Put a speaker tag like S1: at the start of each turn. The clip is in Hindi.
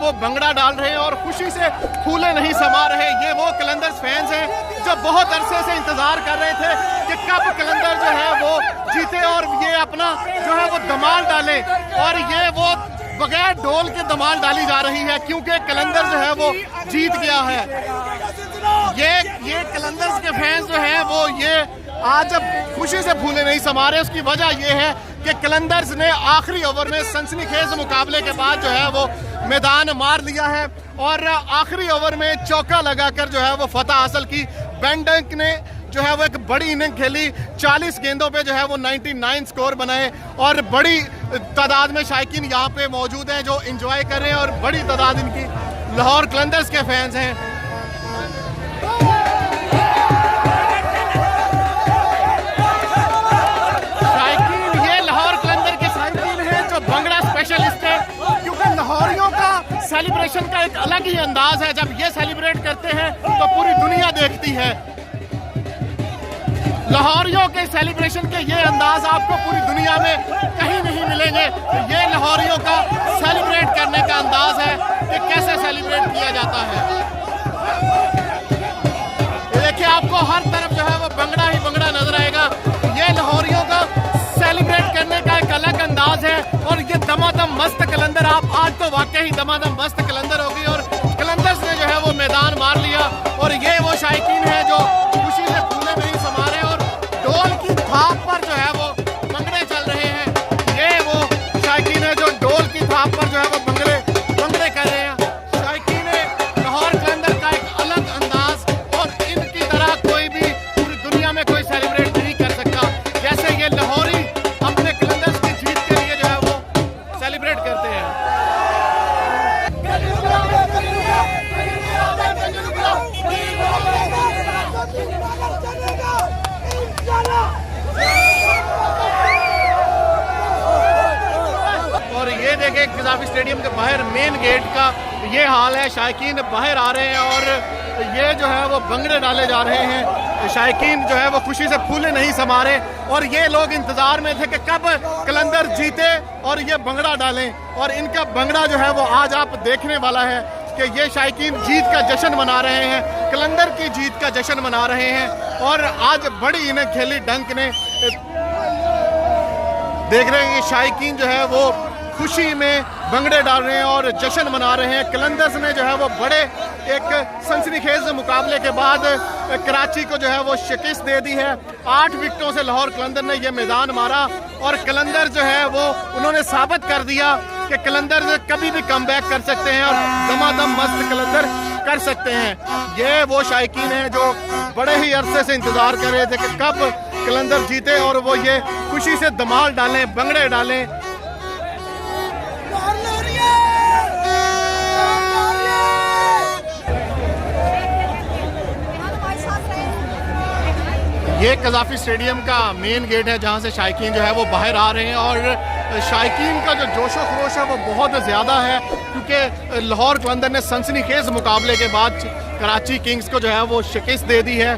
S1: वो भंगड़ा डाल रहे हैं और खुशी से फूले नहीं समा रहे। ये वो कलंदर्स फैंस हैं जो बहुत अरसे से इंतजार कर रहे थे कि कब कलंदर जो है वो जीते और ये अपना जो है वो धमाल डाले, और ये वो बगैर ढोल के धमाल डाली जा रही है क्योंकि कलंदर जो है वो जीत गया है। ये कलंदर्स के फैंस जो है वो ये आज अब खुशी से फूले नहीं समा रहे। उसकी वजह ये है कि कलंदर्स ने आखिरी ओवर में सनसनीखेज मुकाबले के बाद जो है वो मैदान मार लिया है और आखिरी ओवर में चौका लगाकर जो है वो फतह हासिल की। बेंडक ने जो है वो एक बड़ी इनिंग खेली, 40 गेंदों पे जो है वो 99 स्कोर बनाए और बड़ी तादाद में शायकीन यहाँ पे मौजूद हैं जो एंजॉय कर रहे हैं और बड़ी तादाद इनकी लाहौर कलंदर्स के फैंस हैं। शायकीन ये लाहौर कलंदर के शायकीन हैं जो भंगड़ा स्पेशलिस्ट है, क्योंकि लाहौरियों का सेलिब्रेशन का एक अलग ही अंदाज है। जब ये सेलिब्रेट करते हैं तो पूरी दुनिया देखती है। लाहौरियों के सेलिब्रेशन के ये अंदाज आपको पूरी दुनिया में कहीं नहीं मिलेंगे। ये लाहौरियों का सेलिब्रेट करने का अंदाज है कि कैसे सेलिब्रेट किया जाता है। देखिए आपको हर तरफ जो है वो भंगड़ा ही भंगड़ा नजर आएगा। ये लाहौरियों का सेलिब्रेट करने का एक अलग अंदाज है और ये दमादम मस्त कलंदर, आप आज तो वाकई ही दमादम मस्त कलंदर होगी और कलंदर्स ने जो है वो मैदान मार लिया और ये वो शायकीन है जो खुशी से फूले नहीं समा रहे और ढोल की थाप पर जो है वो भंगड़े चल रहे हैं। ये वो शायकीन है जो ढोल की थाप पर जो है वो भंगड़े कर रहे हैं। शायकीन है लाहौर कलंदर का एक अलग अंदाज और इनकी तरह कोई भी पूरी दुनिया में कोई सेलिब्रेट नहीं कर सकता जैसे ये लाहौरी अपने कलंदर्स की जीत के लिए जो है वो सेलिब्रेट करते हैं। और ये देखें कज़ाफ़ी स्टेडियम के बाहर मेन गेट का ये हाल है। शायकीन बाहर आ रहे हैं और ये जो है वो भंगड़े डाले जा रहे हैं। शायकीन जो है वो खुशी से फूले नहीं समा रहे और ये लोग इंतजार में थे कि कब कलंदर जीते और ये भंगड़ा डालें, और इनका भंगड़ा जो है वो आज आप देखने वाला है कि ये शायकीन जीत का जश्न मना रहे हैं, कलंदर की जीत का जश्न मना रहे हैं। और आज बड़ी इनिंग खेली डंक ने, देख रहे हैं कि शायकीन जो है वो खुशी में भंगड़े डाल रहे हैं और जश्न मना रहे हैं। कलंदर्स ने जो है वो बड़े एक सनसनीखेज मुकाबले के बाद कराची को जो है वो शिकस्त दे दी है। 8 विकेटों से लाहौर कलंदर ने ये मैदान मारा और कलंदर जो है वो उन्होंने साबित कर दिया कि कलंदर कभी भी कम बैक कर सकते हैं और दमादम मस्त कलंदर कर सकते हैं। ये वो शायकीन हैं जो बड़े ही अरसे से इंतजार कर रहे थे कि कब कलंदर जीते और वो ये खुशी से धमाल डालें, भंगड़े डालें। ये कज़ाफ़ी स्टेडियम का मेन गेट है जहाँ से शायकीन जो है वो बाहर आ रहे हैं और शायकीन का जो जोशो खरोश है वो बहुत ज़्यादा है क्योंकि लाहौर कलंदर ने सनसनीखेज मुकाबले के बाद कराची किंग्स को जो है वो शिकस्त दे दी है।